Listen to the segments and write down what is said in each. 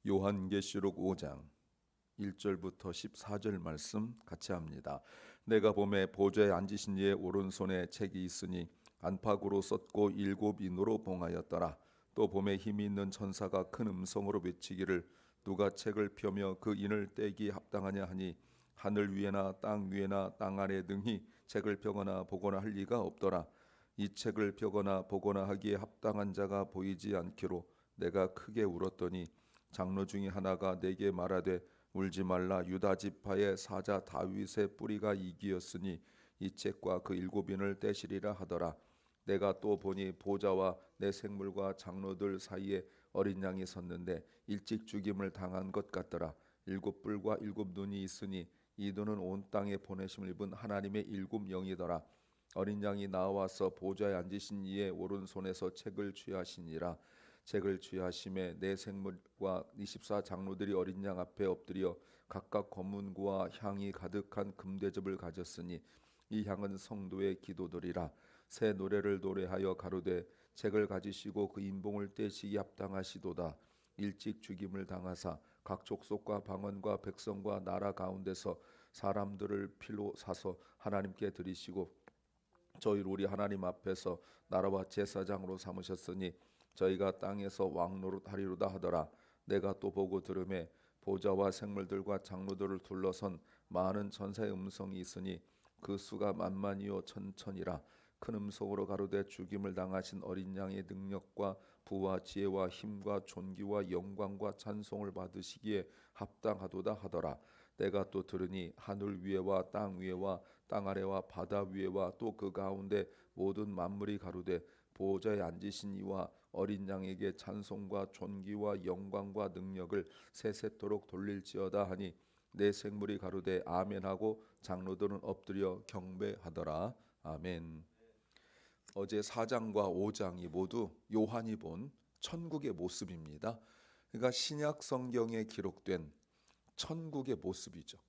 요한계시록 5장 1절부터 14절 말씀 같이 합니다. 내가 보매 보좌에 앉으신 이의 오른손에 책이 있으니 안팎으로 썼고 일곱 인으로 봉하였더라. 또 보매 힘이 있는 천사가 큰 음성으로 외치기를 누가 책을 펴며 그 인을 떼기 합당하냐 하니 하늘 위에나 땅 위에나 땅 아래 등이 책을 펴거나 보거나 할 리가 없더라. 이 책을 펴거나 보거나 하기에 합당한 자가 보이지 않기로 내가 크게 울었더니 장로 중에 하나가 내게 말하되 울지 말라. 유다 지파의 사자 다윗의 뿌리가 이기었으니 이 책과 그 일곱인을 떼시리라 하더라. 내가 또 보니 보좌와 내 생물과 장로들 사이에 어린 양이 섰는데 일찍 죽임을 당한 것 같더라. 일곱 뿔과 일곱 눈이 있으니 이 눈은 온 땅에 보내심을 입은 하나님의 일곱 영이더라. 어린 양이 나와서 보좌에 앉으신 이의 오른손에서 책을 취하시니라. 책을 취하심에 내 생물과 24 장로들이 어린 양 앞에 엎드려 각각 검은고와 향이 가득한 금대접을 가졌으니 이 향은 성도의 기도들이라. 새 노래를 노래하여 가로되 책을 가지시고 그 인봉을 떼시기 합당하시도다. 일찍 죽임을 당하사 각 족속과 방언과 백성과 나라 가운데서 사람들을 피로 사서 하나님께 드리시고 저희를 우리 하나님 앞에서 나라와 제사장으로 삼으셨으니 저희가 땅에서 왕노릇 하리로다 하더라. 내가 또 보고 들음에 보좌와 생물들과 장로들을 둘러선 많은 천사의 음성이 있으니 그 수가 만만이요 천천이라. 큰 음성으로 가로되 죽임을 당하신 어린 양의 능력과 부와 지혜와 힘과 존귀와 영광과 찬송을 받으시기에 합당하도다 하더라. 내가 또 들으니 하늘 위에와 땅 위에와 땅 아래와 바다 위에와 또 그 가운데 모든 만물이 가로되 보좌에 앉으신 이와 어린 양에게 찬송과 존귀와 영광과 능력을 세세토록 돌릴지어다 하니 내 생물이 가로되 아멘하고 장로들은 엎드려 경배하더라. 아멘. 어제 4장과 5장이 모두 요한이 본 천국의 모습입니다. 그러니까 신약 성경에 기록된 천국의 모습이죠.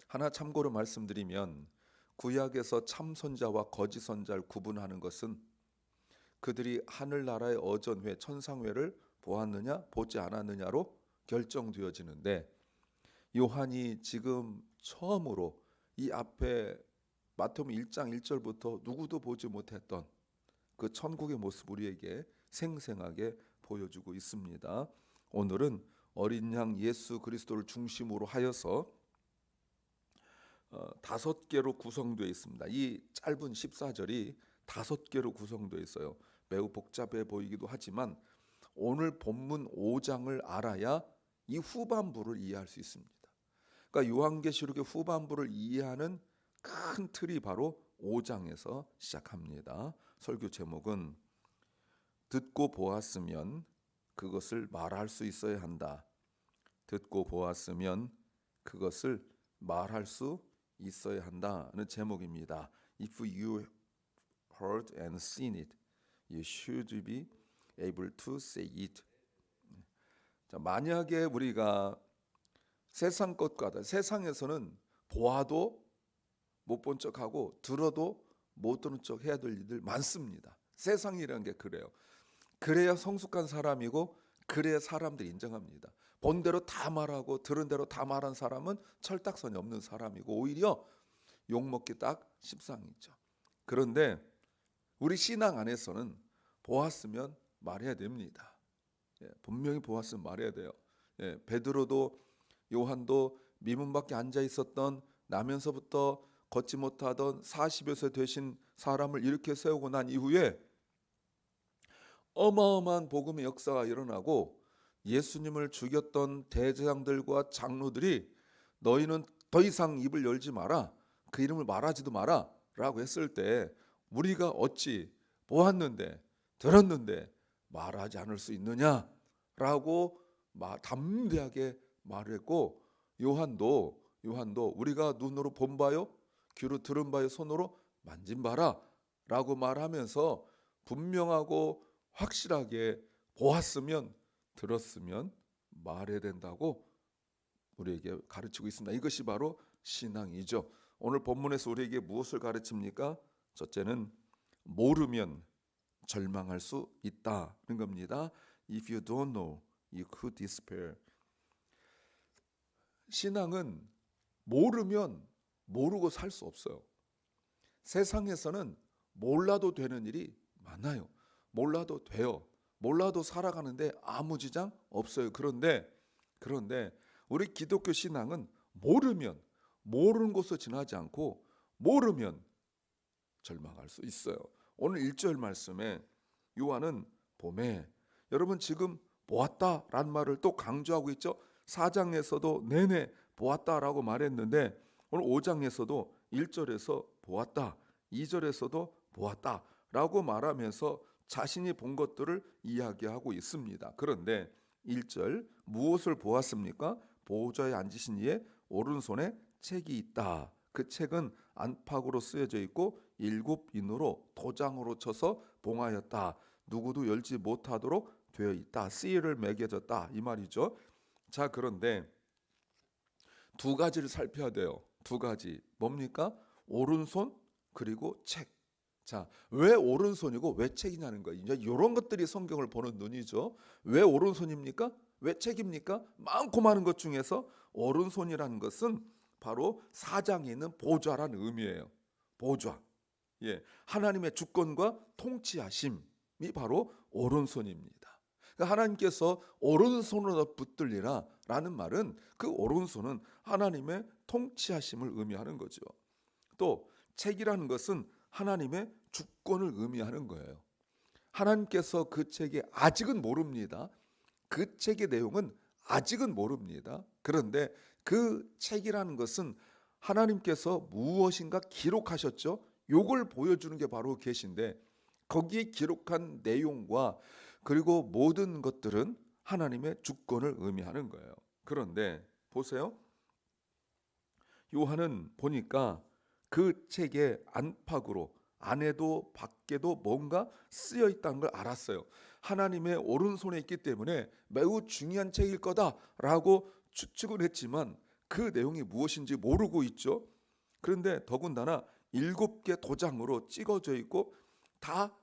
하나 참고로 말씀드리면 구약에서 참 선자와 거짓 선자를 구분하는 것은 그들이 하늘나라의 어전회, 천상회를 보았느냐 보지 않았느냐로 결정되어지는데 요한이 지금 처음으로 이 앞에 마태복음 1장 1절부터 누구도 보지 못했던 그 천국의 모습 우리에게 생생하게 보여주고 있습니다. 오늘은 어린 양 예수 그리스도를 중심으로 하여서 5개로 구성되어 있습니다. 이 짧은 14절이 5개로 구성되어 있어요. 매우 복잡해 보이기도 하지만 오늘 본문 5장을 알아야 이 후반부를 이해할 수 있습니다. 그러니까 요한계시록의 후반부를 이해하는 큰 틀이 바로 5장에서 시작합니다. 설교 제목은 듣고 보았으면 그것을 말할 수 있어야 한다. 듣고 보았으면 그것을 말할 수 있어야 한다는 제목입니다. If you heard and seen it, you should be able to say it. 자, 만약에 우리가 세상 것과 세상에서는 보아도 못 본 척하고 들어도 못 들은 척 해야 될 일들 많습니다. 세상이라는 게 그래요. 그래야 성숙한 사람이고 그래야 사람들이 인정합니다. 본 대로 다 말하고 들은 대로 다 말한 사람은 철딱선이 없는 사람이고 오히려 욕먹기 딱 십상이죠. 그런데 우리 신앙 안에서는 보았으면 말해야 됩니다. 분명히 보았으면 말해야 돼요. 베드로도 요한도 미문 밖에 앉아 있었던 나면서부터 걷지 못하던 40여 세 되신 사람을 이렇게 세우고 난 이후에 어마어마한 복음의 역사가 일어나고 예수님을 죽였던 대제사장들과 장로들이 너희는 더 이상 입을 열지 마라, 그 이름을 말하지도 마라 라고 했을 때 우리가 어찌 보았는데 들었는데 말하지 않을 수 있느냐라고 담대하게 말했고 요한도 우리가 눈으로 본 바요 귀로 들은 바요 손으로 만진 바라 라고 말하면서 분명하고 확실하게 보았으면 들었으면 말해야 된다고 우리에게 가르치고 있습니다. 이것이 바로 신앙이죠. 오늘 본문에서 우리에게 무엇을 가르칩니까? 첫째는 모르면 절망할 수 있다는 겁니다. If you don't know, You could despair. 신앙은 모르면 모르고 살 수 없어요. 세상에서는 몰라도 되는 일이 많아요. 몰라도 돼요. 몰라도 살아가는데 아무 지장 없어요. 그런데 우리 기독교 신앙은 모르면 모르는 곳으로 지나지 않고 모르면 절망할 수 있어요. 오늘 1절 말씀에 요한은 봄에, 여러분 지금 보았다라는 말을 또 강조하고 있죠. 4장에서도 내내 보았다라고 말했는데 오늘 5장에서도 1절에서 보았다, 2절에서도 보았다라고 말하면서 자신이 본 것들을 이야기하고 있습니다. 그런데 1절 무엇을 보았습니까? 보좌에 앉으신 이의 오른손에 책이 있다. 그 책은 안팎으로 쓰여져 있고 7인으로 도장으로 쳐서 봉하였다. 누구도 열지 못하도록 되어 있다. 씨를 매겨졌다 이 말이죠. 자, 그런데 두 가지를 살펴야 돼요. 두 가지 뭡니까? 오른손 그리고 책. 자, 왜 오른손이고 왜 책이냐는 거예요. 이제 이런 것들이 성경을 보는 눈이죠. 왜 오른손입니까? 왜 책입니까? 많고 많은 것 중에서 오른손이라는 것은 바로 4장에 있는 보좌라는 의미예요. 보좌. 예, 하나님의 주권과 통치하심이 바로 오른손입니다. 그러니까 하나님께서 오른손으로 붙들리라 라는 말은 그 오른손은 하나님의 통치하심을 의미하는 거죠. 또 책이라는 것은 하나님의 주권을 의미하는 거예요. 하나님께서 그 책에 아직은 모릅니다. 그 책의 내용은 아직은 모릅니다. 그런데 그 책이라는 것은 하나님께서 무엇인가 기록하셨죠. 요걸 보여주는 게 바로 계시인데 거기에 기록한 내용과 그리고 모든 것들은 하나님의 주권을 의미하는 거예요. 그런데 보세요. 요한은 보니까 그 책의 안팎으로 안에도 밖에도 뭔가 쓰여 있다는 걸 알았어요. 하나님의 오른손에 있기 때문에 매우 중요한 책일 거다라고 추측을 했지만 그 내용이 무엇인지 모르고 있죠. 그런데 더군다나 7개 도장으로 찍어져 있고 다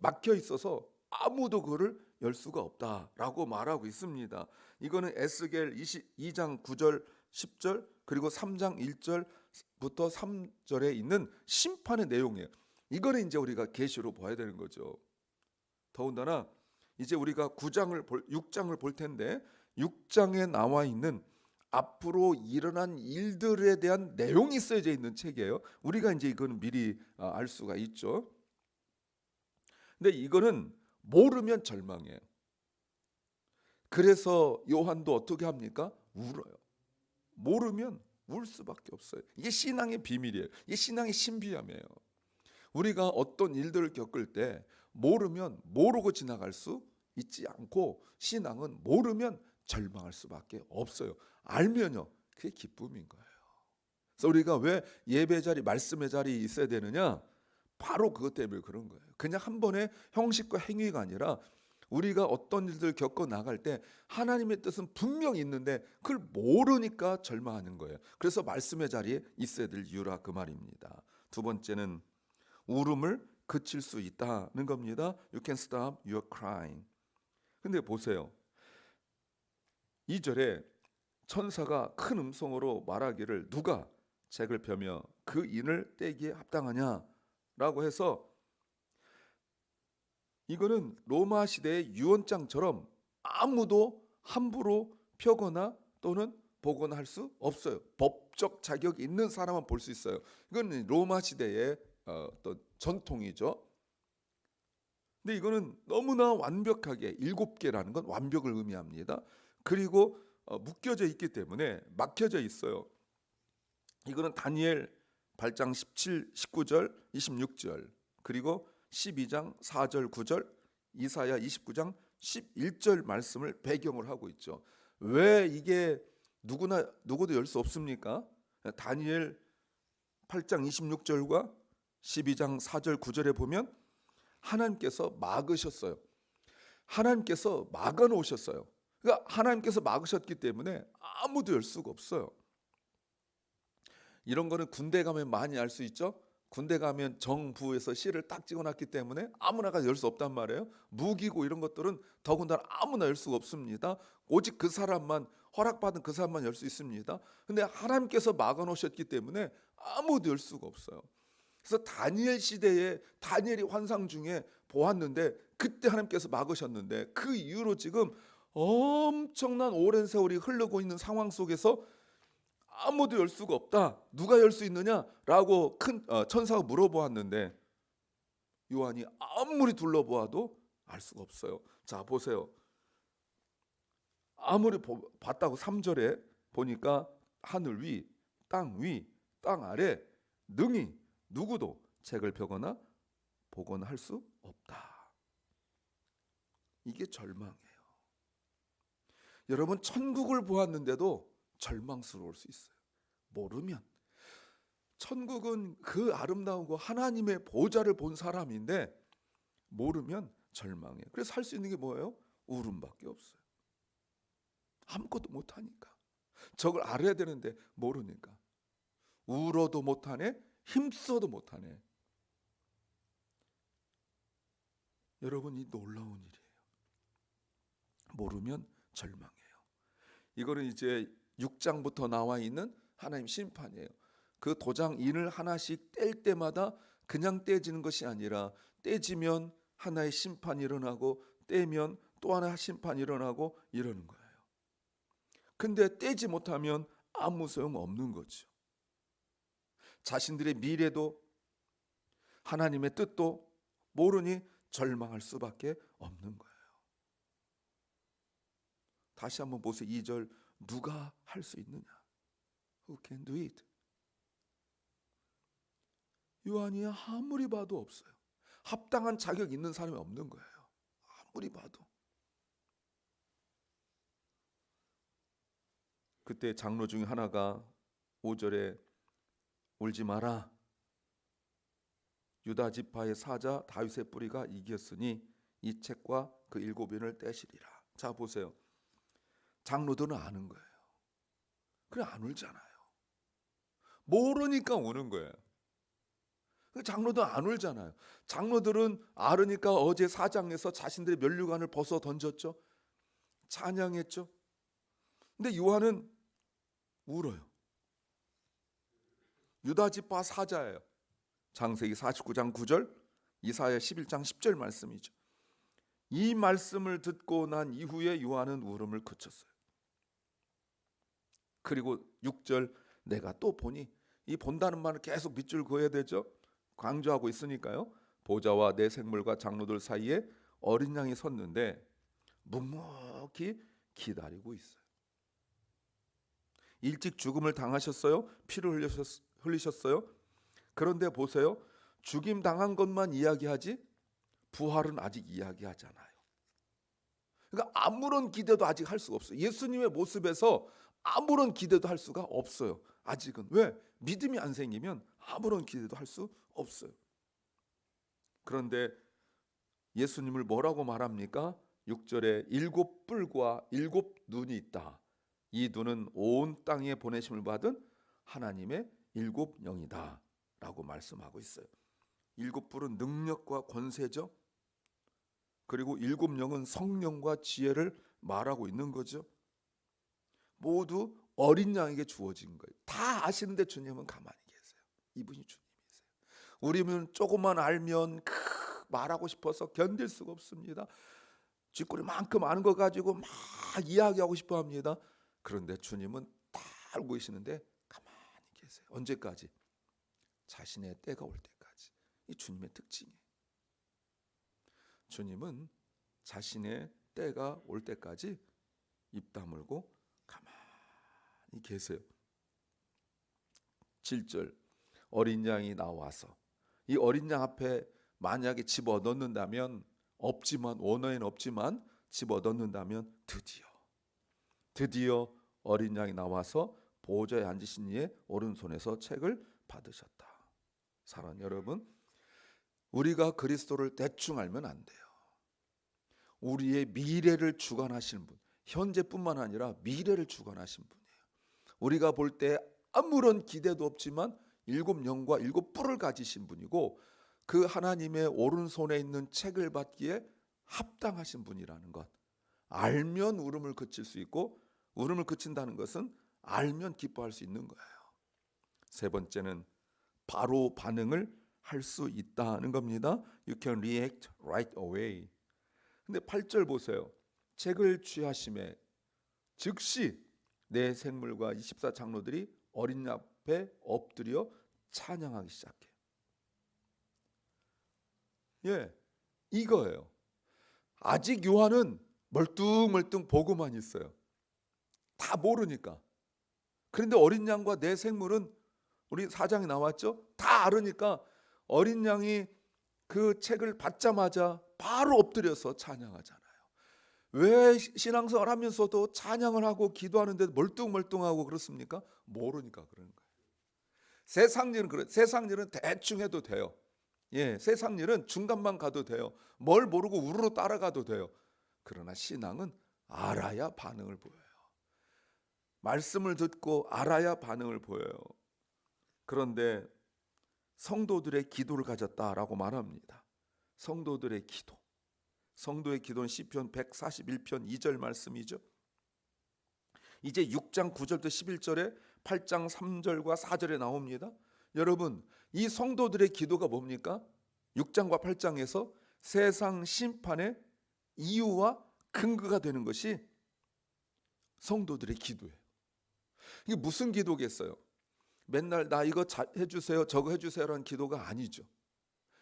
막혀 있어서 아무도 그를 열 수가 없다라고 말하고 있습니다. 이거는 에스겔 22장 9절 10절 그리고 3장 1절부터 3절에 있는 심판의 내용이에요. 이거는 이제 우리가 계시로 봐야 되는 거죠. 더군다나 이제 우리가 6장을 볼 텐데 6장에 나와 있는 앞으로 일어난 일들에 대한 내용이 쓰여져 있는 책이에요. 우리가 이제 이거는 미리 알 수가 있죠. 근데 이거는 모르면 절망이에요. 그래서 요한도 어떻게 합니까? 울어요. 모르면 울 수밖에 없어요. 이게 신앙의 비밀이에요. 이게 신앙의 신비함이에요. 우리가 어떤 일들을 겪을 때 모르면 모르고 지나갈 수 있지 않고 신앙은 모르면 절망할 수밖에 없어요. 알면요, 그게 기쁨인 거예요. 그래서 우리가 왜 예배 자리, 말씀의 자리에 있어야 되느냐? 바로 그것 때문에 그런 거예요. 그냥 한 번의 형식과 행위가 아니라 우리가 어떤 일들을 겪어 나갈 때 하나님의 뜻은 분명히 있는데 그걸 모르니까 절망하는 거예요. 그래서 말씀의 자리에 있어야 될 이유라 그 말입니다. 두 번째는 울음을 그칠 수 있다는 겁니다. You can stop your crying. 근데 보세요. 2절에 천사가 큰 음성으로 말하기를 누가 책을 펴며 그 인을 떼기에 합당하냐라고 해서 이거는 로마 시대의 유언장처럼 아무도 함부로 펴거나 또는 보거나 할 수 없어요. 법적 자격이 있는 사람만 볼 수 있어요. 이건 로마 시대의 어떤 전통이죠. 근데 이거는 너무나 완벽하게 7개라는 건 완벽을 의미합니다. 그리고 묶여져 있기 때문에 막혀져 있어요. 이거는 다니엘 8장 17, 19절, 26절 그리고 12장 4절, 9절, 이사야 29장 11절 말씀을 배경을 하고 있죠. 왜 이게 누구도 열 수 없습니까? 다니엘 8장 26절과 12장 4절, 9절에 보면 하나님께서 막으셨어요. 하나님께서 막아 놓으셨어요. 그러니까 하나님께서 막으셨기 때문에 아무도 열 수가 없어요. 이런 거는 군대 가면 많이 알 수 있죠. 군대 가면 정부에서 실을 딱 찍어놨기 때문에 아무나가 열 수 없단 말이에요. 무기고 이런 것들은 더군다나 아무나 열 수가 없습니다. 오직 그 사람만, 허락받은 그 사람만 열 수 있습니다. 근데 하나님께서 막아놓으셨기 때문에 아무도 열 수가 없어요. 그래서 다니엘 시대에 다니엘이 환상 중에 보았는데 그때 하나님께서 막으셨는데 그 이후로 지금 엄청난 오랜 세월이 흐르고 있는 상황 속에서 아무도 열 수가 없다. 누가 열 수 있느냐라고 큰 천사가 물어보았는데 요한이 아무리 둘러보아도 알 수가 없어요. 자, 보세요. 아무리 봤다고 3절에 보니까 하늘 위, 땅 위, 땅 아래 능히 누구도 책을 펴거나 보거나 할 수 없다. 이게 절망이에요. 여러분, 천국을 보았는데도 절망스러울 수 있어요. 모르면. 천국은 그 아름다운 하나님의 보좌를 본 사람인데 모르면 절망해요. 그래서 할 수 있는 게 뭐예요? 울음밖에 없어요. 아무것도 못하니까. 저걸 알아야 되는데 모르니까. 울어도 못하네, 힘써도 못하네. 여러분, 이 놀라운 일이에요. 모르면 절망해요. 이거는 이제 6장부터 나와 있는 하나님 심판이에요. 그 도장인을 하나씩 뗄 때마다 그냥 떼지는 것이 아니라 떼지면 하나의 심판이 일어나고 떼면 또 하나의 심판이 일어나고 이러는 거예요. 근데 떼지 못하면 아무 소용 없는 거죠. 자신들의 미래도 하나님의 뜻도 모르니 절망할 수밖에 없는 거예요. 다시 한번 보세요. 2절, 누가 할 수 있느냐? Who can do it? 요한이 아무리 봐도 없어요. 합당한 자격 있는 사람이 없는 거예요. 아무리 봐도. 그때 장로 중에 하나가 5절에 울지 마라. 유다 지파의 사자 다윗의 뿌리가 이겼으니 이 책과 그 7인을 떼시리라. 자, 보세요. 장로들은 아는 거예요. 그래, 안 울잖아요. 모르니까 우는 거예요. 장로들은 안 울잖아요. 장로들은 알으니까 어제 4장에서 자신들의 면류관을 벗어 던졌죠. 찬양했죠. 근데 요한은 울어요. 유다 지파 사자예요. 창세기 49장 9절, 이사야 11장 10절 말씀이죠. 이 말씀을 듣고 난 이후에 요한은 울음을 그쳤어요. 그리고 6절, 내가 또 보니, 이 본다는 말을 계속 밑줄 그어야 되죠. 강조하고 있으니까요. 보좌와 내 생물과 장로들 사이에 어린 양이 섰는데 묵묵히 기다리고 있어요. 일찍 죽음을 당하셨어요? 피를 흘리셨어요? 그런데 보세요. 죽임 당한 것만 이야기하지 부활은 아직 이야기하잖아요. 그러니까 아무런 기대도 아직 할 수가 없어요. 예수님의 모습에서 아무런 기대도 할 수가 없어요. 아직은. 왜? 믿음이 안 생기면 아무런 기대도 할 수 없어요. 그런데 예수님을 뭐라고 말합니까? 6절에 7뿔과 7눈이 있다. 이 눈은 온 땅에 보내심을 받은 하나님의 7영이다 라고 말씀하고 있어요. 7뿔은 능력과 권세죠. 그리고 7영은 성령과 지혜를 말하고 있는 거죠. 모두 어린 양에게 주어진 거예요. 다 아시는데 주님은 가만히 계세요. 이분이 주님이세요. 우리는 조금만 알면 말하고 싶어서 견딜 수가 없습니다. 쥐꼬리만큼 아는 거 가지고 막 이야기하고 싶어 합니다. 그런데 주님은 다 알고 계시는데 가만히 계세요. 언제까지? 자신의 때가 올 때까지. 이 주님의 특징이에요. 주님은 자신의 때가 올 때까지 입 다물고 가만히 계세요. 7절, 어린 양이 나와서, 이 어린 양 앞에 만약에 집어넣는다면, 없지만, 원어에는 없지만 집어넣는다면 드디어 어린 양이 나와서 보좌에 앉으신 이의 오른손에서 책을 받으셨다. 사랑하는 여러분, 우리가 그리스도를 대충 알면 안 돼요. 우리의 미래를 주관하시는 분, 현재뿐만 아니라 미래를 주관하신 분이에요. 우리가 볼 때 아무런 기대도 없지만 일곱 영과 일곱 뿔을 가지신 분이고 그 하나님의 오른손에 있는 책을 받기에 합당하신 분이라는 것. 알면 울음을 그칠 수 있고 울음을 그친다는 것은 알면 기뻐할 수 있는 거예요. 세 번째는 바로 반응을 할 수 있다는 겁니다. You can react right away. 근데 8절 보세요. 책을 취하심에 즉시 내 생물과 24장로들이 어린 양 앞에 엎드려 찬양하기 시작해요. 이거예요. 아직 요한은 멀뚱멀뚱 보고만 있어요. 다 모르니까. 그런데 어린 양과 내 생물은 우리 4장에 나왔죠? 다 알으니까 어린 양이 그 책을 받자마자 바로 엎드려서 찬양하잖아요. 왜 신앙생활 하면서도 찬양을 하고 기도하는데 멀뚱멀뚱하고 그렇습니까? 모르니까 그러는 거예요. 세상 일은 그래. 세상 일은 대충 해도 돼요. 세상 일은 중간만 가도 돼요. 뭘 모르고 우르르 따라가도 돼요. 그러나 신앙은 알아야 반응을 보여요. 말씀을 듣고 알아야 반응을 보여요. 그런데 성도들의 기도를 가졌다라고 말합니다. 성도들의 기도. 성도의 기도는 시편 141편 2절 말씀이죠. 이제 6장 9절부터 11절에 8장 3절과 4절에 나옵니다. 여러분, 이 성도들의 기도가 뭡니까? 6장과 8장에서 세상 심판의 이유와 근거가 되는 것이 성도들의 기도예요. 이게 무슨 기도겠어요? 맨날 나 이거 해주세요, 저거 해주세요라는 기도가 아니죠.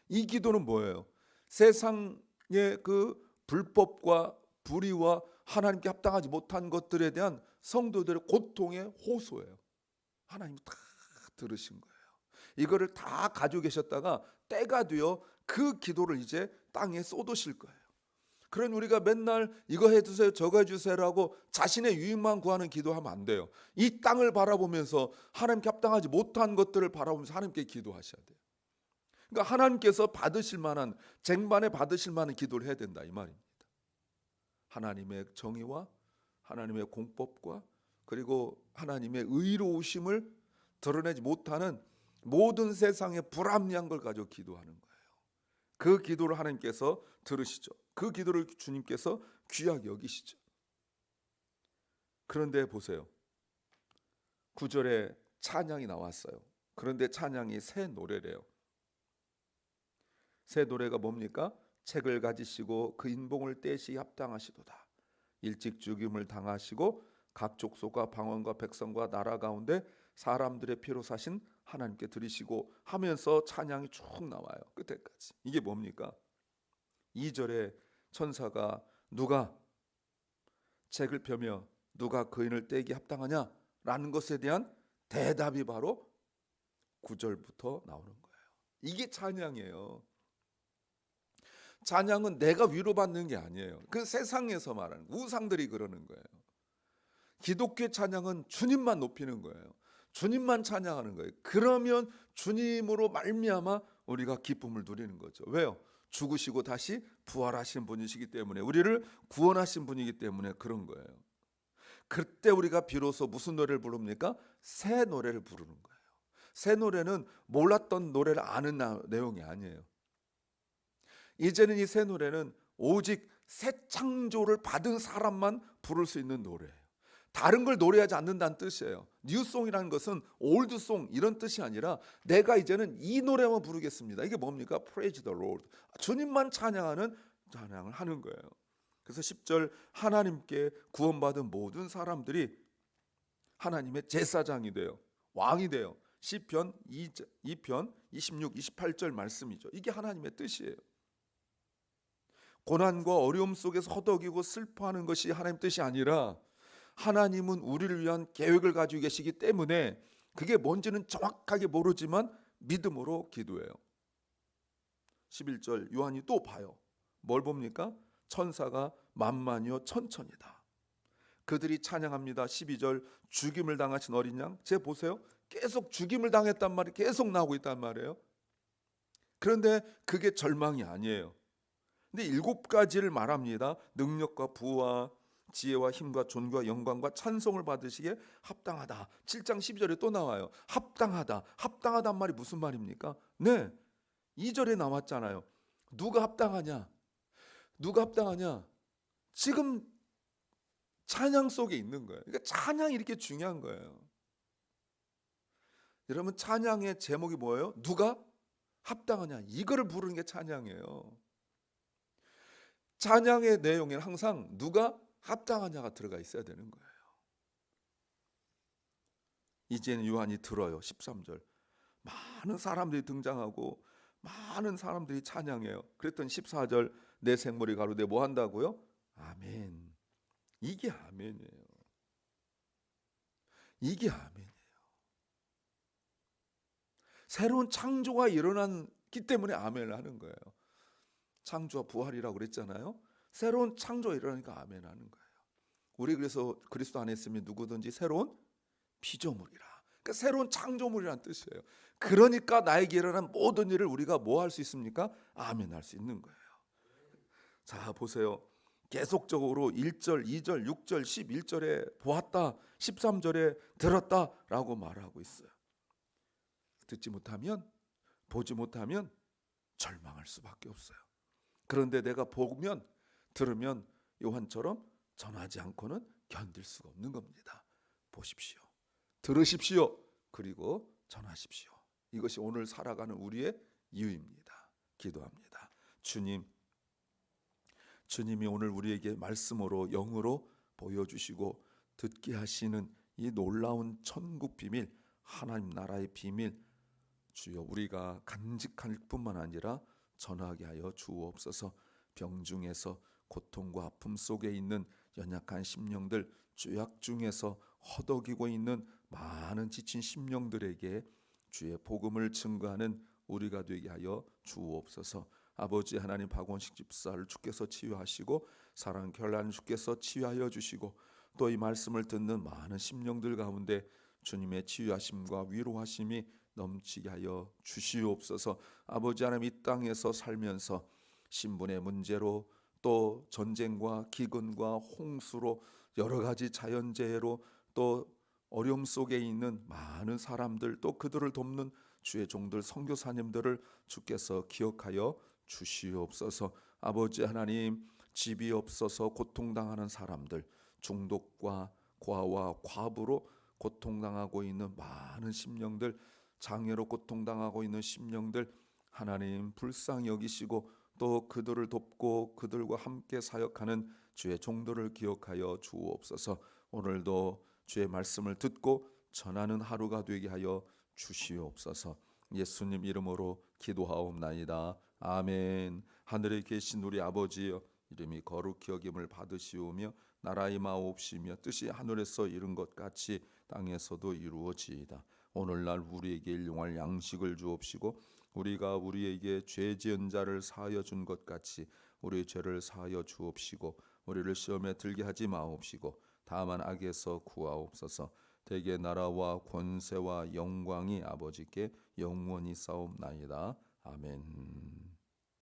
이 기도는 뭐예요? 세상의 그 불법과 불의와 하나님께 합당하지 못한 것들에 대한 성도들의 고통의 호소예요. 하나님 다 들으신 거예요. 이거를 다 가지고 계셨다가 때가 되어 그 기도를 이제 땅에 쏟으실 거예요. 그런 우리가 맨날 이거 해주세요 저거 해주세요라고 자신의 유익만 구하는 기도하면 안 돼요. 이 땅을 바라보면서 하나님께 합당하지 못한 것들을 바라보면서 하나님께 기도하셔야 돼요. 그러니까 하나님께서 받으실 만한, 쟁반에 받으실 만한 기도를 해야 된다 이 말입니다. 하나님의 정의와 하나님의 공법과 그리고 하나님의 의로우심을 드러내지 못하는 모든 세상의 불합리한 걸 가지고 기도하는 거예요. 그 기도를 하나님께서 들으시죠. 그 기도를 주님께서 귀하게 여기시죠. 그런데 보세요. 9절에 찬양이 나왔어요. 그런데 찬양이 새 노래래요. 새 노래가 뭡니까? 책을 가지시고 그 인봉을 떼시 합당하시도다. 일찍 죽임을 당하시고 각 족속과 방언과 백성과 나라 가운데 사람들의 피로 사신 하나님께 드리시고 하면서 찬양이 쭉 나와요. 끝에까지. 이게 뭡니까? 2절에 천사가 누가 책을 펴며 누가 거인을 떼기 합당하냐라는 것에 대한 대답이 바로 9절부터 나오는 거예요. 이게 찬양이에요. 찬양은 내가 위로받는 게 아니에요. 그 세상에서 말하는 우상들이 그러는 거예요. 기독교의 찬양은 주님만 높이는 거예요. 주님만 찬양하는 거예요. 그러면 주님으로 말미암아 우리가 기쁨을 누리는 거죠. 왜요? 죽으시고 다시 부활하신 분이시기 때문에, 우리를 구원하신 분이기 때문에 그런 거예요. 그때 우리가 비로소 무슨 노래를 부릅니까? 새 노래를 부르는 거예요. 새 노래는 몰랐던 노래를 아는 내용이 아니에요. 이제는 이 새 노래는 오직 새 창조를 받은 사람만 부를 수 있는 노래예요. 다른 걸 노래하지 않는다는 뜻이에요. 뉴송이라는 것은 올드송 이런 뜻이 아니라 내가 이제는 이 노래만 부르겠습니다. 이게 뭡니까? Praise the Lord. 주님만 찬양하는 찬양을 하는 거예요. 그래서 10절 하나님께 구원받은 모든 사람들이 하나님의 제사장이 돼요. 왕이 돼요. 시편 2편 26, 28절 말씀이죠. 이게 하나님의 뜻이에요. 고난과 어려움 속에서 허덕이고 슬퍼하는 것이 하나님 뜻이 아니라 하나님은 우리를 위한 계획을 가지고 계시기 때문에 그게 뭔지는 정확하게 모르지만 믿음으로 기도해요. 11절 요한이 또 봐요. 뭘 봅니까? 천사가 만만이요 천천이다. 그들이 찬양합니다. 12절 죽임을 당하신 어린 양. 제 보세요. 계속 죽임을 당했단 말이 계속 나오고 있단 말이에요. 그런데 그게 절망이 아니에요. 근데 7가지를 말합니다. 능력과 부와 지혜와 힘과 존귀와 영광과 찬송을 받으시기에 합당하다. 7장 12절에 또 나와요. 합당하다. 합당하단 말이 무슨 말입니까? 네, 2절에 나왔잖아요. 누가 합당하냐? 누가 합당하냐? 지금 찬양 속에 있는 거예요. 그러니까 찬양이 이렇게 중요한 거예요. 여러분, 찬양의 제목이 뭐예요? 누가 합당하냐? 이거를 부르는 게 찬양이에요. 찬양의 내용에는 항상 누가 합당하냐가 들어가 있어야 되는 거예요. 이제는 요한이 들어요. 13절. 많은 사람들이 등장하고 많은 사람들이 찬양해요. 그랬더니 14절, 내 생물이 가로되 뭐 한다고요? 아멘. 이게 아멘이에요. 이게 아멘이에요. 새로운 창조가 일어났기 때문에 아멘을 하는 거예요. 창조와 부활이라고 그랬잖아요. 새로운 창조가 일어나니까 아멘 하는 거예요. 우리 그래서 그리스도 안에 있으면 누구든지 새로운 피조물이라. 그러니까 새로운 창조물이라는 뜻이에요. 그러니까 나에게 일어난 모든 일을 우리가 뭐 할 수 있습니까? 아멘 할 수 있는 거예요. 자, 보세요. 계속적으로 1절, 2절, 6절, 11절에 보았다, 13절에 들었다라고 말하고 있어요. 듣지 못하면, 보지 못하면 절망할 수밖에 없어요. 그런데 내가 보면, 들으면 요한처럼 전하지 않고는 견딜 수가 없는 겁니다. 보십시오. 들으십시오. 그리고 전하십시오. 이것이 오늘 살아가는 우리의 이유입니다. 기도합니다. 주님이 오늘 우리에게 말씀으로 영으로 보여주시고 듣게 하시는 이 놀라운 천국 비밀, 하나님 나라의 비밀, 주여 우리가 간직할 뿐만 아니라 전하게 하여 주옵소서. 병중에서 고통과 아픔 속에 있는 연약한 심령들, 죄악 중에서 허덕이고 있는 많은 지친 심령들에게 주의 복음을 증거하는 우리가 되게 하여 주옵소서. 아버지 하나님, 박원식 집사를 주께서 치유하시고 사랑 결란 주께서 치유하여 주시고 또 이 말씀을 듣는 많은 심령들 가운데 주님의 치유하심과 위로하심이 넘치게 하여 주시옵소서. 아버지 하나님, 이 땅에서 살면서 신분의 문제로 또 전쟁과 기근과 홍수로 여러 가지 자연재해로 또 어려움 속에 있는 많은 사람들, 또 그들을 돕는 주의 종들 선교사님들을 주께서 기억하여 주시옵소서. 아버지 하나님, 집이 없어서 고통당하는 사람들, 중독과 과와 과부로 고통당하고 있는 많은 심령들, 장애로 고통당하고 있는 심령들 하나님 불쌍히 여기시고 또 그들을 돕고 그들과 함께 사역하는 주의 종들을 기억하여 주옵소서. 오늘도 주의 말씀을 듣고 전하는 하루가 되게 하여 주시옵소서. 예수님 이름으로 기도하옵나이다. 아멘. 하늘에 계신 우리 아버지여, 이름이 거룩히 여김을 받으시오며 나라의 마옵시며 뜻이 하늘에서 이룬 것 같이 땅에서도 이루어지이다. 오늘날 우리에게 일용할 양식을 주옵시고 우리가 우리에게 죄 지은 자를 사하여 준 것 같이 우리 죄를 사하여 주옵시고 우리를 시험에 들게 하지 마옵시고 다만 악에서 구하옵소서. 대개 나라와 권세와 영광이 아버지께 영원히 싸움나이다. 아멘.